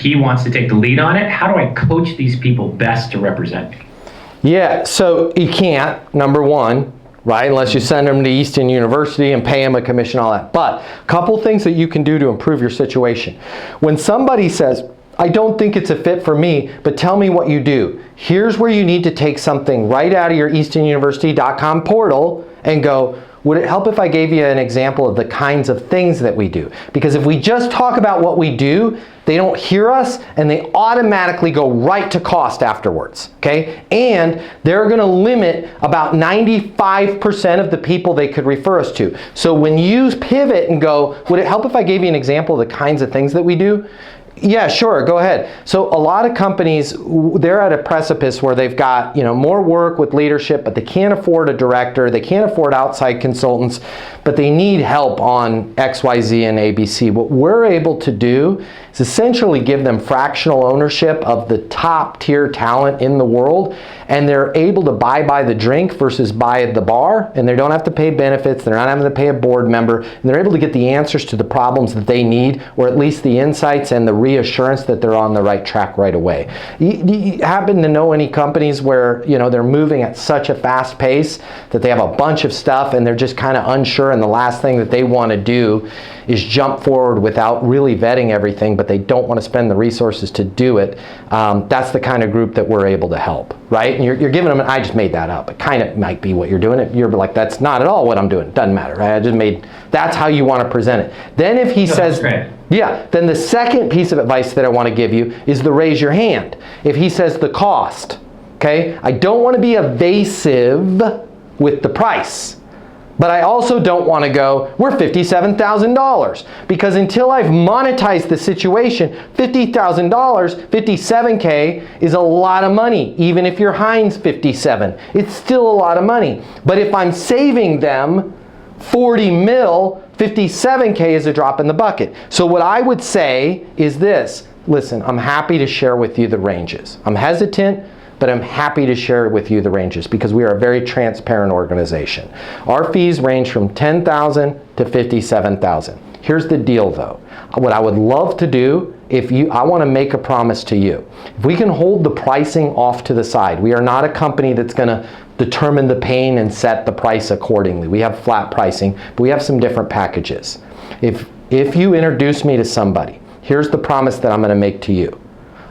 he wants to take the lead on it. How do I coach these people best to represent me? Yeah, so you can't, number one, right? Unless you send them to Easton University and pay them a commission, all that. But a couple things that you can do to improve your situation. When somebody says, I don't think it's a fit for me, but tell me what you do. Here's where you need to take something right out of your eastonuniversity.com portal and go, would it help if I gave you an example of the kinds of things that we do? Because if we just talk about what we do, they don't hear us and they automatically go right to cost afterwards, okay? And they're gonna limit about 95% of the people they could refer us to. So when you pivot and go, would it help if I gave you an example of the kinds of things that we do? Yeah, sure, go ahead. So a lot of companies, they're at a precipice where they've got, more work with leadership, but they can't afford a director, they can't afford outside consultants, but they need help on X, Y, Z, and ABC. What we're able to do is essentially give them fractional ownership of the top tier talent in the world, and they're able to buy by the drink versus buy at the bar, and they don't have to pay benefits, they're not having to pay a board member, and they're able to get the answers to the problems that they need, or at least the insights and the reassurance that they're on the right track right away. You happen to know any companies where they're moving at such a fast pace that they have a bunch of stuff and they're just kind of unsure, and the last thing that they want to do is jump forward without really vetting everything, but they don't want to spend the resources to do it? That's the kind of group that we're able to help, right? And you're giving them, I just made that up. It kind of might be what you're doing. You're like, that's not at all what I'm doing. Doesn't matter, right? That's how you want to present it. Then if he says, yeah, then the second piece of advice that I want to give you is the raise your hand. If he says the cost, okay? I don't want to be evasive with the price. But I also don't want to go, we're $57,000, because until I've monetized the situation, $50,000, $57K is a lot of money. Even if you're Heinz 57, it's still a lot of money. But if I'm saving them 40 mil, 57K is a drop in the bucket. So what I would say is this: listen, I'm happy to share with you the ranges. I'm hesitant, but I'm happy to share with you the ranges because we are a very transparent organization. Our fees range from $10,000 to $57,000. Here's the deal though. What I would love to do, I want to make a promise to you. If we can hold the pricing off to the side, we are not a company that's going to determine the pain and set the price accordingly. We have flat pricing, but we have some different packages. If you introduce me to somebody, here's the promise that I'm going to make to you.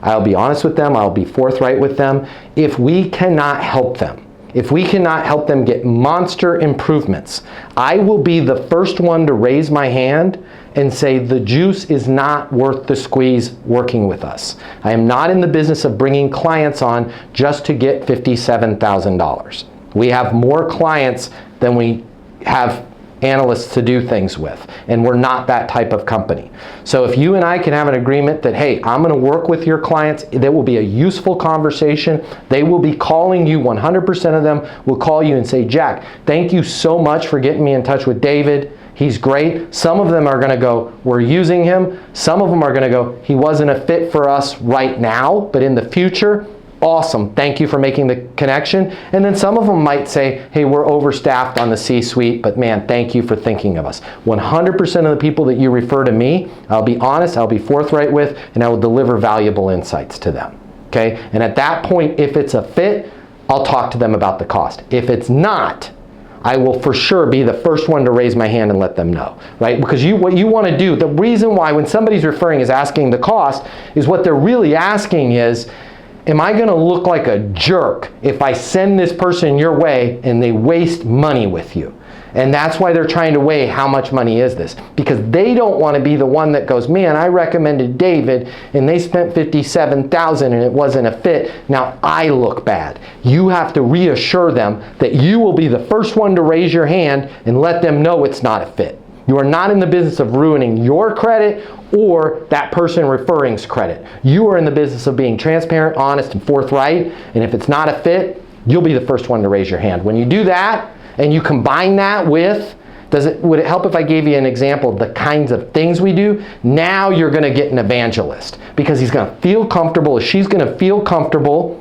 I'll be honest with them, I'll be forthright with them. If we cannot help them, if we cannot help them get monster improvements, I will be the first one to raise my hand and say the juice is not worth the squeeze working with us. I am not in the business of bringing clients on just to get $57,000. We have more clients than we have analysts to do things with, and we're not that type of company. So if you and I can have an agreement that, hey, I'm going to work with your clients, there will be a useful conversation. They will be calling you, 100% of them will call you and say, Jack, thank you so much for getting me in touch with David. He's great. Some of them are going to go, we're using him. Some of them are going to go, he wasn't a fit for us right now, but in the future, awesome, thank you for making the connection. And then some of them might say, hey, we're overstaffed on the C-suite, but man, thank you for thinking of us. 100% of the people that you refer to me, I'll be honest, I'll be forthright with, and I will deliver valuable insights to them, okay? And at that point, if it's a fit, I'll talk to them about the cost. If it's not, I will for sure be the first one to raise my hand and let them know, right? Because what you want to do, the reason why when somebody's referring is asking the cost, is what they're really asking is, am I going to look like a jerk if I send this person your way and they waste money with you? And that's why they're trying to weigh how much money is this. Because they don't want to be the one that goes, man, I recommended David and they spent $57,000 and it wasn't a fit. Now I look bad. You have to reassure them that you will be the first one to raise your hand and let them know it's not a fit. You are not in the business of ruining your credit or that person referring's credit. You are in the business of being transparent, honest, and forthright, and if it's not a fit, you'll be the first one to raise your hand. When you do that, and you combine that with, would it help if I gave you an example of the kinds of things we do? Now you're going to get an evangelist, because he's going to feel comfortable, she's going to feel comfortable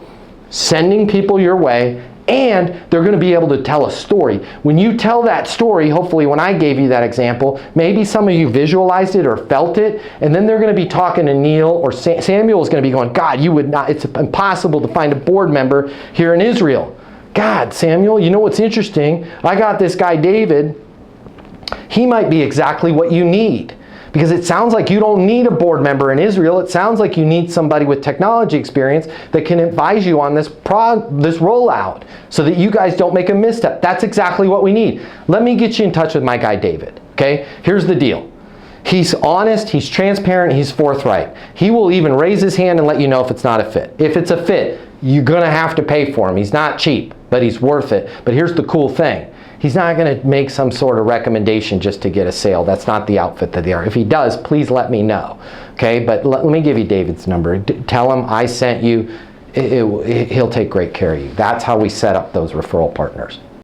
sending people your way and they're going to be able to tell a story. When you tell that story, hopefully when I gave you that example, maybe some of you visualized it or felt it, and then they're going to be talking to Neil, or Samuel is going to be going, God, you would not, it's impossible to find a board member here in Israel. God, Samuel, you know what's interesting? I got this guy David. He might be exactly what you need. Because it sounds like you don't need a board member in Israel. It sounds like you need somebody with technology experience that can advise you on this rollout so that you guys don't make a misstep. That's exactly what we need. Let me get you in touch with my guy David. Okay? Here's the deal. He's honest, he's transparent, he's forthright. He will even raise his hand and let you know if it's not a fit. If it's a fit, you're going to have to pay for him. He's not cheap, but he's worth it. But here's the cool thing. He's not going to make some sort of recommendation just to get a sale. That's not the outfit that they are. If he does, please let me know. Okay, but let me give you David's number. Tell him I sent you. He'll take great care of you. That's how we set up those referral partners.